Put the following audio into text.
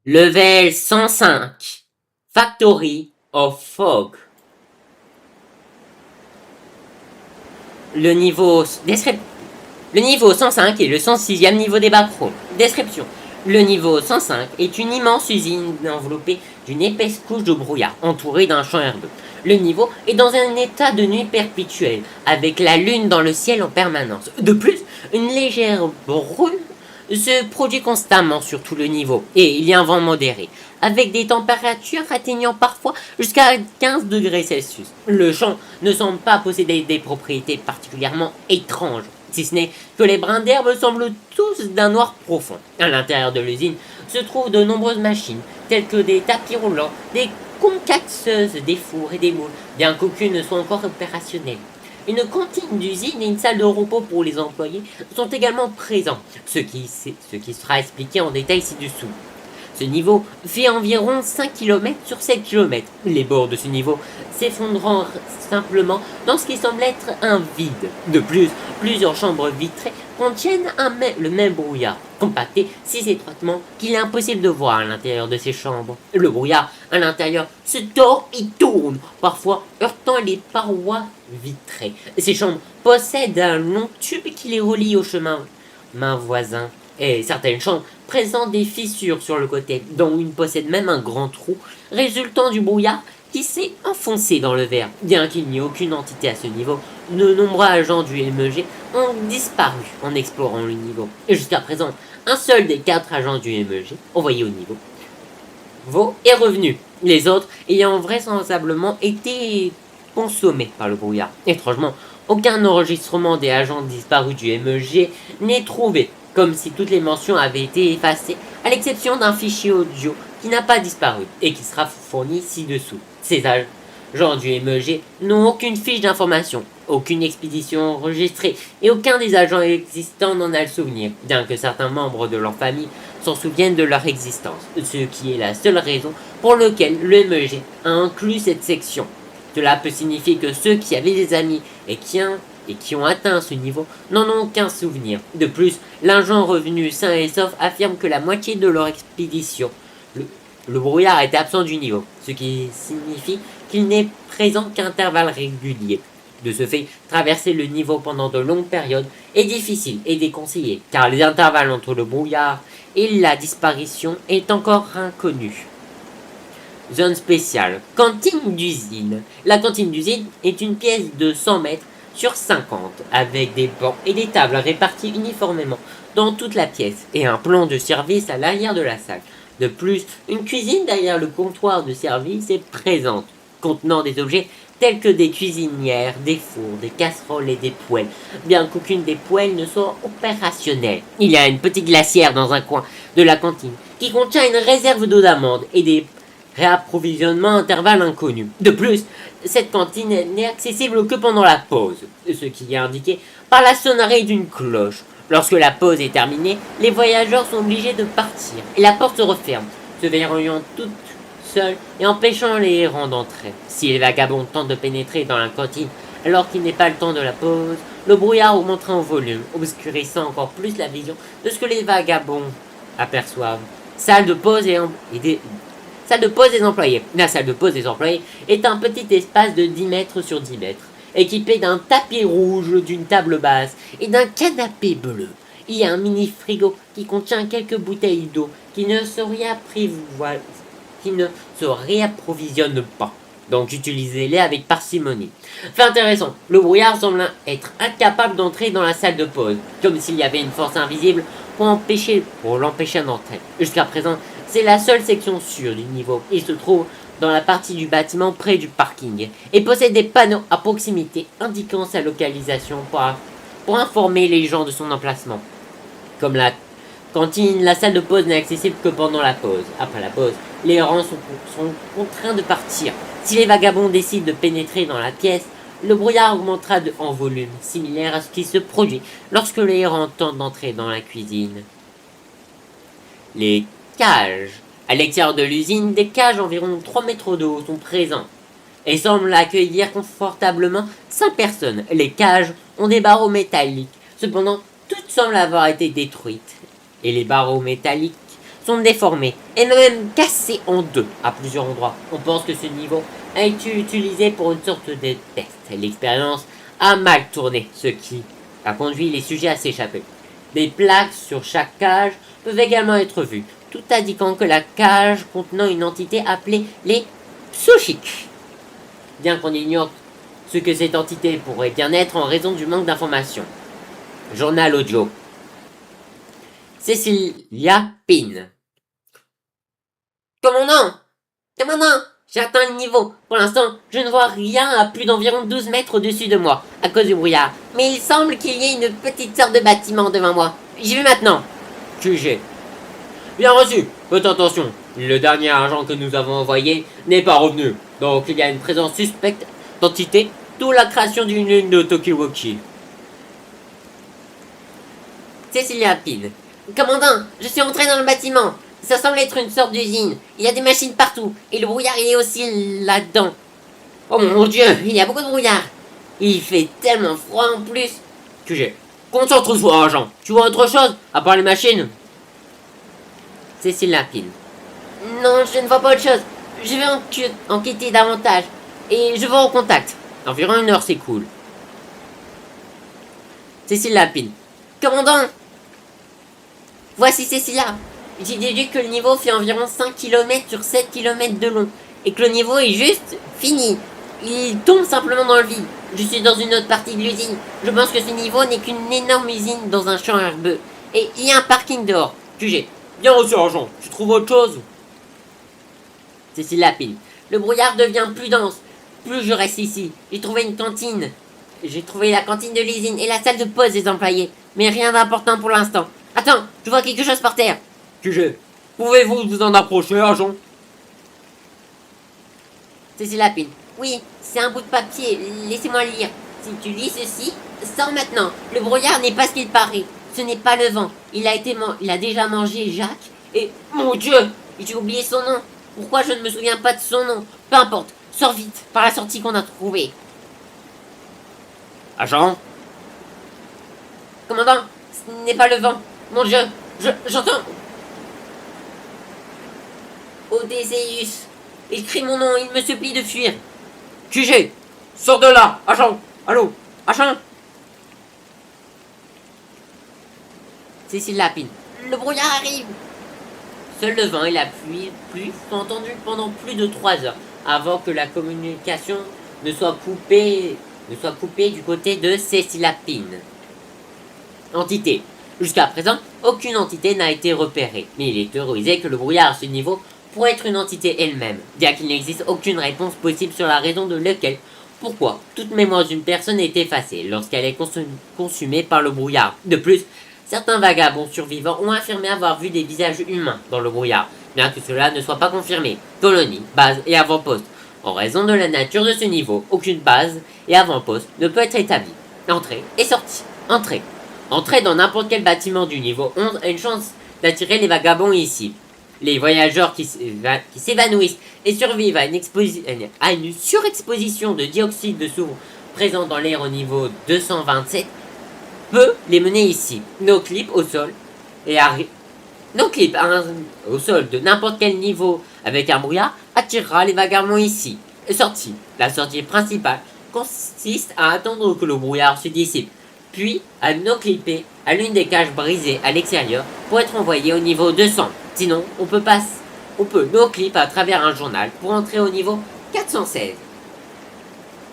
Level 105. Factory of Fog. Le niveau 105 est le 106e niveau des backrooms. Description. Le niveau 105 est une immense usine enveloppée d'une épaisse couche de brouillard, entourée d'un champ herbeux. Le niveau est dans un état de nuit perpétuelle, avec la lune dans le ciel en permanence. De plus, une légère brume se produit constamment sur tout le niveau, et il y a un vent modéré, avec des températures atteignant parfois jusqu'à 15 degrés Celsius. Le champ ne semble pas posséder des propriétés particulièrement étranges, si ce n'est que les brins d'herbe semblent tous d'un noir profond. À l'intérieur de l'usine se trouvent de nombreuses machines, telles que des tapis roulants, des concacteuses, des fours et des moules, bien qu'aucune ne soit encore opérationnelle. Une cantine d'usine et une salle de repos pour les employés sont également présents, ce qui sera expliqué en détail ci-dessous. Ce niveau fait environ 5 km sur 7 km, les bords de ce niveau s'effondrant simplement dans ce qui semble être un vide. De plus, plusieurs chambres vitrées contiennent le même brouillard, compacté si étroitement qu'il est impossible de voir à l'intérieur de ces chambres. Le brouillard à l'intérieur se tord et tourne, parfois heurtant les parois vitrées. Ces chambres possèdent un long tube qui les relie au chemin voisin, et certaines chambres présentent des fissures sur le côté, dont une possède même un grand trou résultant du brouillard qui s'est enfoncé dans le verre. Bien qu'il n'y ait aucune entité à ce niveau, de nombreux agents du MEG ont disparu en explorant le niveau. Et jusqu'à présent, un seul des 4 agents du MEG envoyés au niveau est revenu, les autres ayant vraisemblablement été consommés par le brouillard. Étrangement, aucun enregistrement des agents disparus du MEG n'est trouvé, comme si toutes les mentions avaient été effacées, à l'exception d'un fichier audio qui n'a pas disparu et qui sera fourni ci-dessous. Ces agents du MEG n'ont aucune fiche d'information, aucune expédition enregistrée et aucun des agents existants n'en a le souvenir, bien que certains membres de leur famille s'en souviennent de leur existence, ce qui est la seule raison pour laquelle le MEG a inclus cette section. Cela peut signifier que ceux qui avaient des amis et qui ont atteint ce niveau n'en ont aucun souvenir. De plus, l'agent revenu sain et sauf affirme que la moitié de leur expédition, le brouillard était absent du niveau, ce qui signifie qu'il n'est présent qu'à intervalles réguliers. De ce fait, traverser le niveau pendant de longues périodes est difficile et déconseillé, car les intervalles entre le brouillard et la disparition est encore inconnu. Zone spéciale. Cantine d'usine. La cantine d'usine est une pièce de 100 mètres sur 50, avec des bancs et des tables répartis uniformément dans toute la pièce, et un plan de service à l'arrière de la salle. De plus, une cuisine derrière le comptoir de service est présente, contenant des objets tels que des cuisinières, des fours, des casseroles et des poêles, bien qu'aucune des poêles ne soit opérationnelle. Il y a une petite glacière dans un coin de la cantine, qui contient une réserve d'eau d'amande et des réapprovisionnements à intervalles inconnus. De plus, cette cantine n'est accessible que pendant la pause, ce qui est indiqué par la sonnerie d'une cloche. Lorsque la pause est terminée, les voyageurs sont obligés de partir, et la porte se referme, se verrouillant toute seule et empêchant les errants d'entrer. Si les vagabonds tentent de pénétrer dans la cantine alors qu'il n'est pas le temps de la pause, le brouillard augmentera en volume, obscurcissant encore plus la vision de ce que les vagabonds aperçoivent. Salle de pause des employés. La salle de pause des employés est un petit espace de 10 mètres sur 10 mètres, équipé d'un tapis rouge, d'une table basse et d'un canapé bleu. Il y a un mini frigo qui contient quelques bouteilles d'eau qui ne se réapprovisionnent pas. Donc utilisez-les avec parcimonie. Fait intéressant, le brouillard semble être incapable d'entrer dans la salle de pause, comme s'il y avait une force invisible pour l'empêcher d'entrer. Jusqu'à présent, c'est la seule section sûre du niveau. Il se trouve dans la partie du bâtiment près du parking et possède des panneaux à proximité indiquant sa localisation pour informer les gens de son emplacement. Comme la cantine, la salle de pause n'est accessible que pendant la pause. Après la pause, les errants sont contraints de partir. Si les vagabonds décident de pénétrer dans la pièce, le brouillard augmentera en volume, similaire à ce qui se produit lorsque les errants tentent d'entrer dans la cuisine. Les cages. À l'extérieur de l'usine, des cages environ 3 mètres de haut sont présentes et semblent accueillir confortablement 5 personnes. Les cages ont des barreaux métalliques. Cependant, toutes semblent avoir été détruites et les barreaux métalliques sont déformés et même cassés en deux à plusieurs endroits. On pense que ce niveau a été utilisé pour une sorte de test. L'expérience a mal tourné, ce qui a conduit les sujets à s'échapper. Des plaques sur chaque cage peuvent également être vues, tout indiquant que la cage contenant une entité appelée les Psychiques. Bien qu'on ignore ce que cette entité pourrait bien être en raison du manque d'informations. Journal audio. Cecilia Pin. Commandant, j'ai atteint le niveau. Pour l'instant, je ne vois rien à plus d'environ 12 mètres au-dessus de moi, à cause du brouillard. Mais il semble qu'il y ait une petite sorte de bâtiment devant moi. J'y vais maintenant. QG. Bien reçu. Faites attention. Le dernier agent que nous avons envoyé n'est pas revenu. Donc il y a une présence suspecte d'entité, d'où la création d'une lune de Tokiwoki. Cecilia Pin. Commandant, je suis entré dans le bâtiment. Ça semble être une sorte d'usine. Il y a des machines partout. Et le brouillard il est aussi là-dedans. Oh mon dieu, il y a beaucoup de brouillard. Il fait tellement froid en plus. QG. Concentre-toi, agent. Tu vois autre chose, à part les machines? Cécile Lapine. Non, je ne vois pas autre chose. Je vais enquêter davantage. Et je vous recontacte. Environ 1 heure s'écoule. Cécile Lapine. Commandant, voici Cécilia. J'ai déduit que le niveau fait environ 5 km sur 7 km de long. Et que le niveau est juste fini. Il tombe simplement dans le vide. Je suis dans une autre partie de l'usine. Je pense que ce niveau n'est qu'une énorme usine dans un champ herbeux. Et il y a un parking dehors. QG. Bien reçu, agent. Tu trouves autre chose? Cécile Lapine. Le brouillard devient plus dense. Plus je reste ici. J'ai trouvé une cantine. J'ai trouvé la cantine de l'usine et la salle de pause des employés. Mais rien d'important pour l'instant. Attends, je vois quelque chose par terre. QG. Pouvez-vous vous en approcher, agent? Cécile Lapine. Oui, c'est un bout de papier. Laissez-moi lire. Si tu lis ceci, sors maintenant. Le brouillard n'est pas ce qu'il paraît. Ce n'est pas le vent. Il a déjà mangé Jacques. Et mon Dieu, j'ai oublié son nom. Pourquoi je ne me souviens pas de son nom? Peu importe. Sors vite par la sortie qu'on a trouvée. Agent? Commandant, ce n'est pas le vent. Mon Dieu, j'entends. Odysseus. Il crie mon nom, il me supplie de fuir. QG, sors de là, agent. Allô, agent. Cécile Lapine. Le brouillard arrive. Seul le vent et la pluie sont entendus pendant plus de 3 heures avant que la communication ne soit coupée du côté de Cécile Lapine. Entité. Jusqu'à présent, aucune entité n'a été repérée, mais il est théorisé que le brouillard à ce niveau pourrait être une entité elle-même, bien qu'il n'existe aucune réponse possible sur la raison de laquelle, pourquoi, toute mémoire d'une personne est effacée lorsqu'elle est consumée par le brouillard. De plus, certains vagabonds survivants ont affirmé avoir vu des visages humains dans le brouillard, bien que cela ne soit pas confirmé. Colonie, base et avant-poste. En raison de la nature de ce niveau, aucune base et avant-poste ne peut être établie. Entrée et sortie. Entrée. Entrer dans n'importe quel bâtiment du niveau 11 a une chance d'attirer les vagabonds ici. Les voyageurs qui s'évanouissent et survivent à une surexposition de dioxyde de soufre présent dans l'air au niveau 227 peut les mener ici. Nos clips au sol au sol de n'importe quel niveau avec un brouillard attirera les vagabonds ici. Sortie. La sortie principale consiste à attendre que le brouillard se dissipe, puis à no-clipper à l'une des cages brisées à l'extérieur pour être envoyé au niveau 200. Sinon, on peut no-clip à travers un journal pour entrer au niveau 416.